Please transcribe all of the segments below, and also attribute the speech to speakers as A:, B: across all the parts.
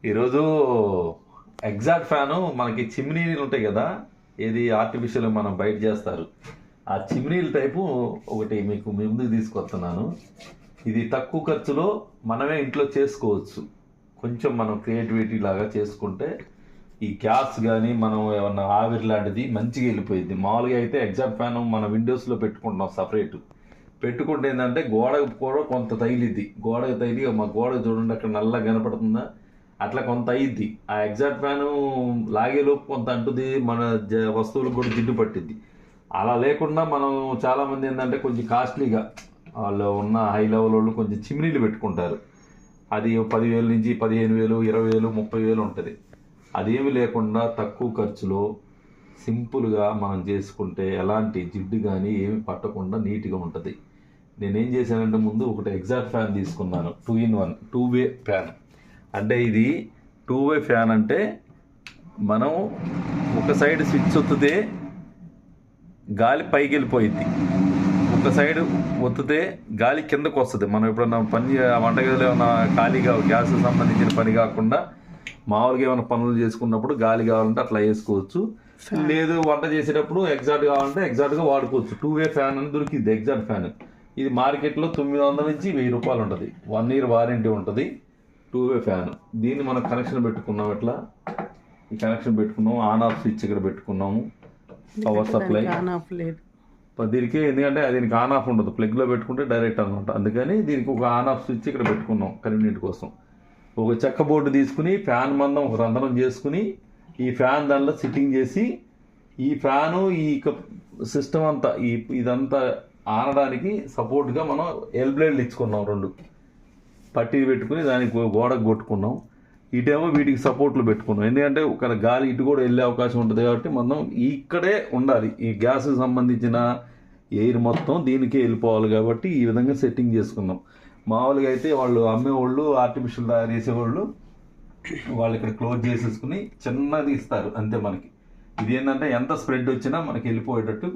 A: ఈరోజు exact fan మనకి చిమ్నీలు ఉంటాయి కదా, ఏది ఆర్టిఫిషియల్ మనం బయట చేస్తారు, ఆ చిమ్నీల టైపు ఒకటి మీకు మీ ముందుకు తీసుకొస్తున్నాను. ఇది తక్కువ ఖర్చులో మనమే ఇంట్లో చేసుకోవచ్చు. కొంచెం మనం క్రియేటివిటీ లాగా చేసుకుంటే ఈ గ్యాస్ కానీ మనం ఏమన్నా ఆవిరి లాంటిది మంచిగా వెళ్ళిపోయింది. మామూలుగా అయితే ఎగ్జాక్ట్ ఫ్యాన్ మన విండోస్లో పెట్టుకుంటున్నాం సపరేట్. పెట్టుకుంటే ఏంటంటే గోడకు కూడా కొంత తగిలిద్ది. గోడకు తగిలి మా గోడకు చూడండి అక్కడ నల్లగా కనపడుతుందా, అట్లా కొంత అయ్యిద్ది. ఆ ఎగ్జాక్ట్ ఫ్యాను లాగేలోపు కొంత అంటుంది, మన వస్తువులకు కూడా జిడ్డు పట్టిద్ది. అలా లేకుండా మనం చాలామంది ఏంటంటే కొంచెం కాస్ట్లీగా వాళ్ళు ఉన్న హై లెవెల్ వాళ్ళు కొంచెం చిమ్నీలు పెట్టుకుంటారు. అది 10,000 నుంచి 15,000, 20,000, 30,000 ఉంటుంది. అదేమి లేకుండా తక్కువ ఖర్చులో సింపుల్గా మనం చేసుకుంటే ఎలాంటి జిడ్డు కానీ ఏమి పట్టకుండా నీట్గా ఉంటుంది. నేనేం చేశానంటే ముందు ఒకటి ఎగ్జాక్ట్ ఫ్యాన్ తీసుకున్నాను, 2-in-1 2-వే ఫ్యాన్. అంటే ఇది 2-వే ఫ్యాన్ అంటే మనం ఒక సైడ్ స్విచ్ ఒత్తితే గాలి పైకి వెళ్ళిపోయింది, ఒక సైడ్ ఒత్తితే గాలి కిందకు వస్తుంది. మనం ఎప్పుడన్నా వంటగదిలో ఏమైనా ఖాళీగా గ్యాస్ సంబంధించిన పని కాకుండా మామూలుగా ఏమైనా పనులు చేసుకున్నప్పుడు గాలి కావాలంటే అట్లా వేసుకోవచ్చు. లేదు వంట చేసేటప్పుడు ఎగ్జాక్ట్ కావాలంటే ఎగ్జాక్ట్గా వాడుకోవచ్చు. 2-వే ఫ్యాన్ అని దొరికింది ఎగ్జాక్ట్ ఫ్యాన్. ఇది మార్కెట్లో 900 నుంచి 1000 రూపాయలు ఉంటుంది. 1 year వారంటీ ఉంటుంది. 2-వే ఫ్యాన్. దీన్ని మనం కనెక్షన్ పెట్టుకున్నాం. ఇట్లా ఈ కనెక్షన్ పెట్టుకున్నాము. ఆన్ ఆఫ్ స్విచ్ ఇక్కడ పెట్టుకున్నాము. పవర్ సప్లై దీనికి, ఎందుకంటే దీనికి ఆన్ ఆఫ్ ఉండదు, ప్లగ్లో పెట్టుకుంటే డైరెక్ట్ అనమాట. అందుకని దీనికి ఒక ఆన్ ఆఫ్ స్విచ్ ఇక్కడ పెట్టుకున్నాం కన్వీనియంట్ కోసం. ఒక చెక్క బోర్డు తీసుకుని ఫ్యాన్ మందం ఒక రంధ్రం చేసుకుని ఈ ఫ్యాన్ దానిలో సిట్టింగ్ చేసి ఈ ఫ్యాను ఈ సిస్టమ్ అంతా ఇదంతా ఆనడానికి సపోర్ట్గా మనం ఎల్బ్లేడ్లు ఇచ్చుకున్నాం. 2 పట్టీ పెట్టుకుని దానికి గోడకు కొట్టుకున్నాం. ఇటేమో వీటికి సపోర్ట్లు పెట్టుకున్నాం. ఎందుకంటే ఒక గాలి ఇటు కూడా వెళ్ళే అవకాశం ఉంటుంది కాబట్టి మనం ఇక్కడే ఉండాలి. ఈ గ్యాస్కి సంబంధించిన ఎయిర్ మొత్తం దీనికే వెళ్ళిపోవాలి కాబట్టి ఈ విధంగా సెట్టింగ్ చేసుకున్నాం. మామూలుగా అయితే వాళ్ళు అమ్మేవాళ్ళు, ఆర్టిఫిషియల్ తయారు చేసేవాళ్ళు, వాళ్ళు ఇక్కడ క్లోజ్ చేసేసుకుని చిన్నది ఇస్తారు అంతే మనకి. ఇది ఏంటంటే ఎంత స్ప్రెడ్ వచ్చినా మనకి వెళ్ళిపోయేటట్టు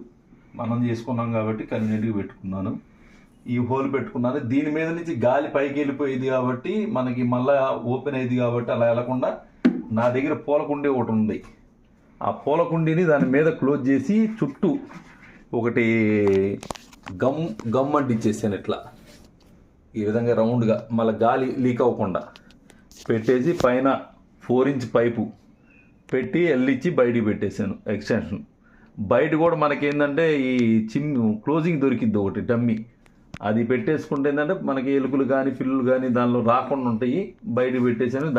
A: మనం చేసుకున్నాం కాబట్టి కన్వీనియంట్గా పెట్టుకున్నాను. ఈ హోల్ పెట్టుకున్నాను. దీని మీద నుంచి గాలి పైకి వెళ్ళిపోయేది కాబట్టి మనకి మళ్ళీ ఓపెన్ అయ్యేది కాబట్టి అలా వెళ్ళకుండా నా దగ్గర పూలకుండీ ఒకటి ఉంది. ఆ పూలకుండీని దాని మీద క్లోజ్ చేసి చుట్టూ ఒకటి గమ్ అంటించేసాను ఇట్లా ఈ విధంగా రౌండ్గా, మళ్ళీ గాలి లీక్ అవ్వకుండా పెట్టేసి పైన 4 inch పైపు పెట్టి ఎల్లిచ్చి బయటికి పెట్టేశాను ఎక్స్టెన్షన్. బయట కూడా మనకేంటంటే ఈ క్లోజింగ్ దొరికిద్ది ఒకటి డమ్మీ, అది పెట్టేసుకుంటే ఏంటంటే మనకి ఎలుకలు కానీ పిల్లులు కానీ దానిలో రాకుండా ఉంటాయి. బయట పెట్టేసాను.